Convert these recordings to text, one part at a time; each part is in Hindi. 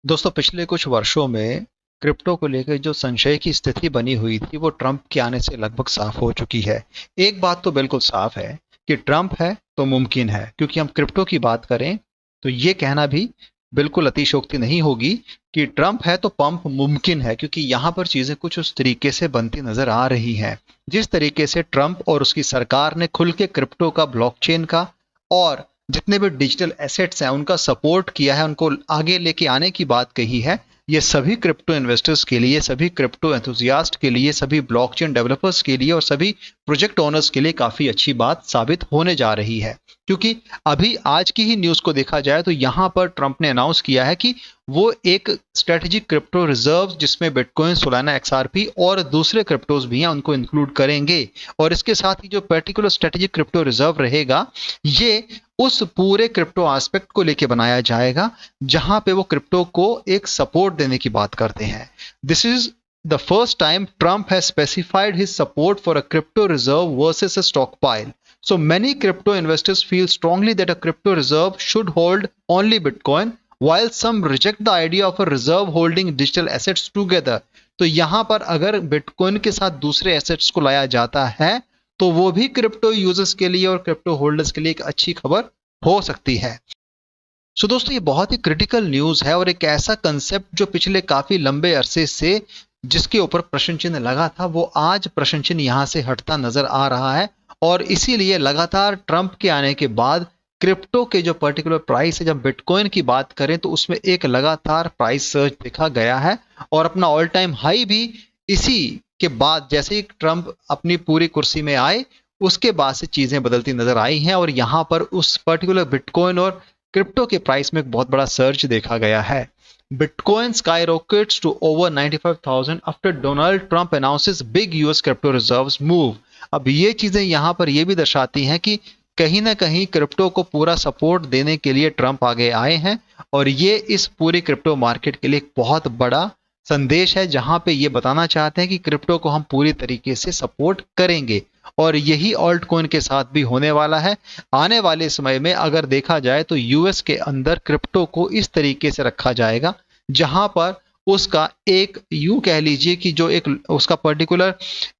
दोस्तों पिछले कुछ वर्षों में क्रिप्टो को लेकर जो संशय की स्थिति बनी हुई थी वो ट्रंप के आने से लगभग साफ हो चुकी है। एक बात तो बिल्कुल साफ है कि ट्रंप है तो मुमकिन है, क्योंकि हम क्रिप्टो की बात करें तो ये कहना भी बिल्कुल अतिशयोक्ति नहीं होगी कि ट्रंप है तो पंप मुमकिन है, क्योंकि यहाँ पर चीजें कुछ उस तरीके से बनती नजर आ रही हैं। जिस तरीके से ट्रंप और उसकी सरकार ने खुल के क्रिप्टो का, ब्लॉकचेन का और जितने भी डिजिटल एसेट्स हैं उनका सपोर्ट किया है, उनको आगे लेके आने की बात कही है, ये सभी क्रिप्टो इन्वेस्टर्स के लिए, सभी क्रिप्टो एंथुजियास्ट के लिए, सभी ब्लॉकचेन डेवलपर्स के लिए और सभी प्रोजेक्ट ओनर्स के लिए काफी अच्छी बात साबित होने जा रही है। क्योंकि अभी आज की ही न्यूज को देखा जाए तो यहां पर ट्रंप ने अनाउंस किया है कि वो एक स्ट्रेटेजिक क्रिप्टो रिजर्व जिसमें बिटकॉइन, सोलाना, एक्सआरपी और दूसरे क्रिप्टोज भी हैं उनको इंक्लूड करेंगे। और इसके साथ ही जो पर्टिकुलर स्ट्रेटेजिक क्रिप्टो रिजर्व रहेगा ये उस पूरे क्रिप्टो एस्पेक्ट को लेके बनाया जाएगा जहां पे वो क्रिप्टो को एक सपोर्ट देने की बात करते हैं। This is the first time Trump has specified his support for a crypto reserve versus a stockpile. So many crypto investors feel strongly that a crypto reserve should hold only Bitcoin, while some reject the idea of a reserve holding digital assets together. तो यहां पर अगर बिटकॉइन के साथ दूसरे एसेट्स को लाया जाता है तो वो भी क्रिप्टो यूजर्स के लिए और क्रिप्टो होल्डर्स के लिए एक अच्छी खबर हो सकती है। सो दोस्तों ये बहुत ही क्रिटिकल न्यूज है और एक ऐसा कंसेप्ट जो पिछले काफी लंबे अरसे से जिसके ऊपर प्रश्न चिन्ह लगा था वो आज प्रश्न चिन्ह यहां से हटता नजर आ रहा है। और इसीलिए लगातार ट्रंप के आने के बाद क्रिप्टो के जो पर्टिकुलर प्राइस है, जब बिटकॉइन की बात करें तो उसमें एक लगातार प्राइस सर्च देखा गया है और अपना ऑल टाइम हाई भी इसी के बाद, जैसे ही ट्रंप अपनी पूरी कुर्सी में आए उसके बाद से चीजें बदलती नजर आई हैं और यहां पर उस पर्टिकुलर बिटकॉइन और क्रिप्टो के प्राइस में एक बहुत बड़ा सर्च देखा गया है। Bitcoin skyrockets to over 95,000 after Donald Trump announces big US crypto reserves move। अब ये चीजें यहां पर ये भी दर्शाती हैं कि कहीं ना कहीं क्रिप्टो को पूरा सपोर्ट देने के लिए ट्रंप आगे आए हैं और ये इस पूरे क्रिप्टो मार्केट के लिए एक बहुत बड़ा संदेश है, जहां पे ये बताना चाहते हैं कि क्रिप्टो को हम पूरी तरीके से सपोर्ट करेंगे। और यही ऑल्ट कॉइन के साथ भी होने वाला है। आने वाले समय में अगर देखा जाए तो यूएस के अंदर क्रिप्टो को इस तरीके से रखा जाएगा जहां पर उसका एक यूं कह लीजिए कि जो एक उसका पर्टिकुलर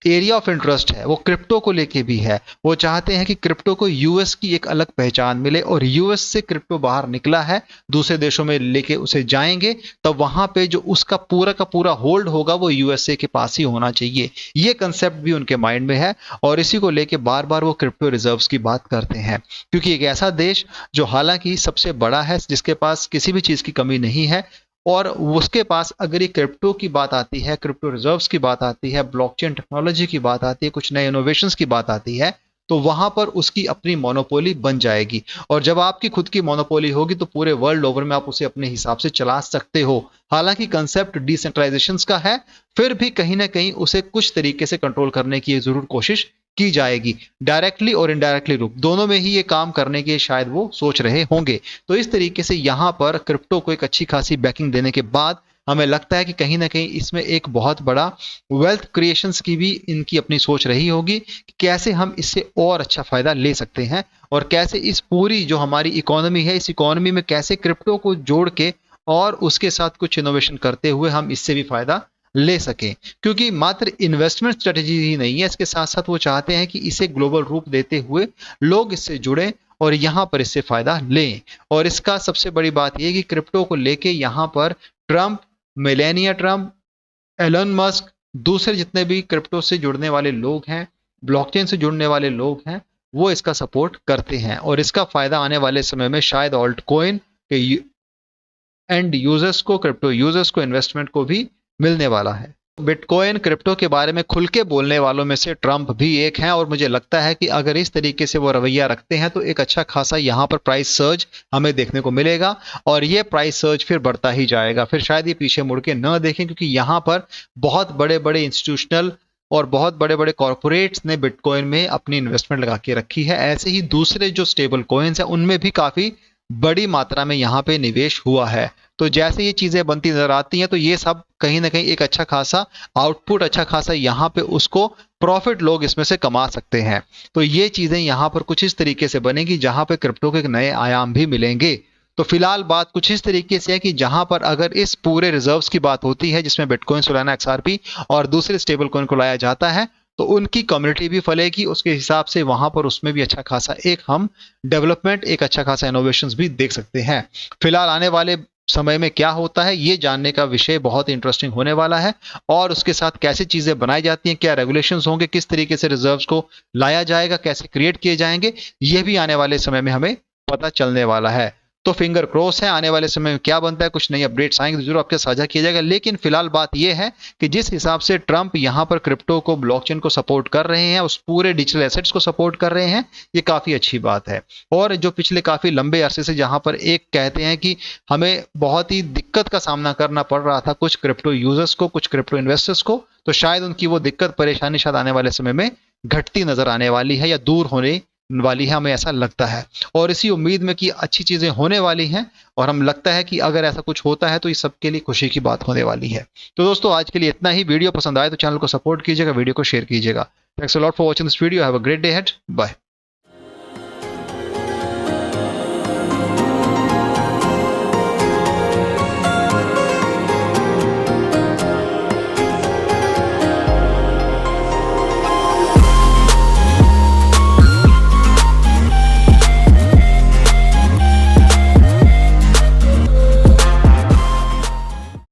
एरिया ऑफ इंटरेस्ट है वो क्रिप्टो को लेके भी है। वो चाहते हैं कि क्रिप्टो को यूएस की एक अलग पहचान मिले और यूएस से क्रिप्टो बाहर निकला है, दूसरे देशों में लेके उसे जाएंगे तब वहां पे जो उसका पूरा का पूरा होल्ड होगा वो यूएसए के पास ही होना चाहिए। ये कंसेप्ट भी उनके माइंड में है और इसी को लेके बार बार वो क्रिप्टो रिजर्व्स की बात करते हैं, क्योंकि एक ऐसा देश जो हालांकि सबसे बड़ा है, जिसके पास किसी भी चीज की कमी नहीं है और उसके पास अगर ये क्रिप्टो की बात आती है, क्रिप्टो रिजर्व्स की बात आती है, ब्लॉकचेन टेक्नोलॉजी की बात आती है, कुछ नए इनोवेशंस की बात आती है, तो वहां पर उसकी अपनी मोनोपोली बन जाएगी। और जब आपकी खुद की मोनोपोली होगी तो पूरे वर्ल्ड ओवर में आप उसे अपने हिसाब से चला सकते हो। हालांकि कंसेप्ट डिसेंट्रलाइजेशन का है, फिर भी कहीं ना कहीं उसे कुछ तरीके से कंट्रोल करने की जरूर कोशिश की जाएगी। डायरेक्टली और इनडायरेक्टली रूप दोनों में ही ये काम करने के शायद वो सोच रहे होंगे। तो इस तरीके से यहां पर क्रिप्टो को एक अच्छी खासी बैकिंग देने के बाद हमें लगता है कि कहीं ना कहीं इसमें एक बहुत बड़ा वेल्थ क्रिएशंस की भी इनकी अपनी सोच रही होगी कि कैसे हम इससे और अच्छा फायदा ले सकते हैं और कैसे इस पूरी जो हमारी इकोनॉमी है, इस इकोनॉमी में कैसे क्रिप्टो को जोड़ के और उसके साथ कुछ इनोवेशन करते हुए हम इससे भी फायदा ले सकें। क्योंकि मात्र इन्वेस्टमेंट स्ट्रेटेजी ही नहीं है, इसके साथ साथ वो चाहते हैं कि इसे ग्लोबल रूप देते हुए लोग इससे जुड़े और यहां पर इससे फायदा लें। और इसका सबसे बड़ी बात यह कि क्रिप्टो को लेके यहां पर Trump, Melania Trump, Elon Musk, दूसरे जितने भी क्रिप्टो से जुड़ने वाले लोग हैं, ब्लॉकचेन से जुड़ने वाले लोग हैं, वो इसका सपोर्ट करते हैं और इसका फायदा आने वाले समय में शायद ऑल्ट कॉइन के एंड यूजर्स को, क्रिप्टो यूजर्स को, इन्वेस्टमेंट को भी मिलने वाला है। बिटकॉइन, क्रिप्टो के बारे में खुल के बोलने वालों में से ट्रंप भी एक हैं और मुझे लगता है कि अगर इस तरीके से वो रवैया रखते हैं तो एक अच्छा खासा यहां पर प्राइस सर्ज हमें देखने को मिलेगा और ये प्राइस सर्ज फिर बढ़ता ही जाएगा। फिर शायद ये पीछे मुड़ के न देखें, क्योंकि यहां पर बहुत बड़े बड़े इंस्टीट्यूशनल और बहुत बड़े बड़े कॉर्पोरेट्स ने बिटकॉइन में अपनी इन्वेस्टमेंट लगा के रखी है। ऐसे ही दूसरे जो स्टेबल कॉइन्स हैं उनमें भी काफी बड़ी मात्रा में यहाँ पे निवेश हुआ है। तो जैसे ये चीजें बनती नजर आती हैं तो ये सब कहीं ना कहीं एक अच्छा खासा आउटपुट, अच्छा खासा यहाँ पे उसको प्रॉफिट लोग इसमें से कमा सकते हैं। तो ये चीजें यहाँ पर कुछ इस तरीके से बनेगी जहां पे क्रिप्टो के नए आयाम भी मिलेंगे। तो फिलहाल बात कुछ इस तरीके से है कि जहां पर अगर इस पूरे रिजर्व्स की बात होती है जिसमें बिटकॉइन, सोलाना, एक्सआरपी और दूसरे स्टेबल कॉइन को लाया जाता है, तो उनकी कम्युनिटी भी फलेगी, उसके हिसाब से वहां पर उसमें भी अच्छा खासा एक हम डेवलपमेंट, एक अच्छा खासा इनोवेशन भी देख सकते हैं। फिलहाल आने वाले समय में क्या होता है ये जानने का विषय बहुत इंटरेस्टिंग होने वाला है, और उसके साथ कैसे चीजें बनाई जाती हैं, क्या रेगुलेशंस होंगे, किस तरीके से रिजर्व्स को लाया जाएगा, कैसे क्रिएट किए जाएंगे, ये भी आने वाले समय में हमें पता चलने वाला है। तो फिंगर क्रॉस है, आने वाले समय में क्या बनता है, कुछ नई अपडेट्स आएंगे तो जरूर आपके साझा किया जाएगा। लेकिन फिलहाल बात यह है कि जिस हिसाब से ट्रंप यहां पर क्रिप्टो को, ब्लॉकचेन को सपोर्ट कर रहे हैं, उस पूरे डिजिटल एसेट्स को सपोर्ट कर रहे हैं, ये काफी अच्छी बात है। और जो पिछले काफी लंबे अरसे से जहां पर एक कहते हैं कि हमें बहुत ही दिक्कत का सामना करना पड़ रहा था कुछ क्रिप्टो यूजर्स को, कुछ क्रिप्टो इन्वेस्टर्स को, तो शायद उनकी वो दिक्कत परेशानी शायद आने वाले समय में घटती नजर आने वाली है या दूर होने वाली है, हमें ऐसा लगता है। और इसी उम्मीद में कि अच्छी चीजें होने वाली हैं, और हम लगता है कि अगर ऐसा कुछ होता है तो ये सबके लिए खुशी की बात होने वाली है। तो दोस्तों आज के लिए इतना ही। वीडियो पसंद आए तो चैनल को सपोर्ट कीजिएगा, वीडियो को शेयर कीजिएगा। Thanks a lot for watching this video. Have a great day ahead. Bye.